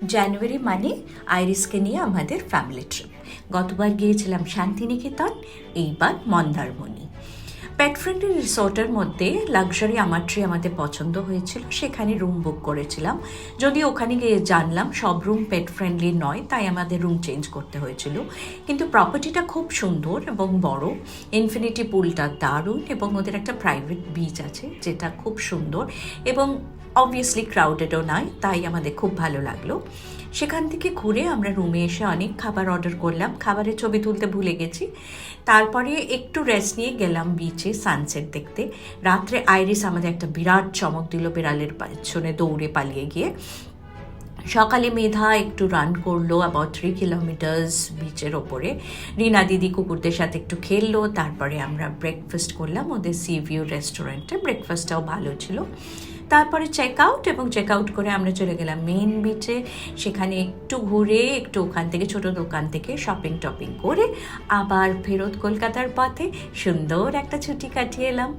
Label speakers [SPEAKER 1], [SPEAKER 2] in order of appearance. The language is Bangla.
[SPEAKER 1] জানুয়ারি মানে আইরিসকে নিয়ে আমাদের ফ্যামিলি ট্রিপ। গতবার গিয়েছিলাম শান্তিনিকেতন, এইবার মন্দারমণি। পেট ফ্রেন্ডলি রিসোর্টের মধ্যে লাক্সারি আমার ট্রি আমাদের পছন্দ হয়েছিল, সেখানে রুম বুক করেছিলাম। যদি ওখানে গিয়ে জানলাম সব রুম পেট ফ্রেন্ডলি নয়, তাই আমাদের রুম চেঞ্জ করতে হয়েছিল। কিন্তু প্রপার্টিটা খুব সুন্দর এবং বড়, ইনফিনিটি পুলটা দারুণ, এবং ওদের একটা প্রাইভেট বিচ আছে যেটা খুব সুন্দর এবং অবভিয়াসলি ক্রাউডেডও নয়, তাই আমাদের খুব ভালো লাগলো। সেখান থেকে ঘুরে আমরা রুমে এসে অনেক খাবার অর্ডার করলাম, খাবারের ছবি তুলতে ভুলে গেছি। তারপরে একটু রেস্ট নিয়ে গেলাম বিচে সানসেট দেখতে। রাত্রে আইরিস আমাদের একটা বিরাট চমক দিল বিড়ালের পেছনে দৌড়ে পালিয়ে গিয়ে। সকালে মেধা একটু রান করলো অ্যাবাউট 3 কিলোমিটার্স বিচের ওপরে। রিনা দিদি কুকুরদের সাথে একটু খেললো। তারপরে আমরা ব্রেকফাস্ট করলাম ওদের সি ভিউ রেস্টুরেন্টে, ব্রেকফাস্টটাও ভালো ছিল। তারপরে চেক আউট করে আমরা চলে গেলাম মেইন বিচে। সেখানে একটু ঘুরে একটু ওখান থেকে ছোটো দোকান থেকে শপিং করে আবার ফেরত কলকাতার পথে সুন্দর একটা ছুটি কাটিয়ে এলাম।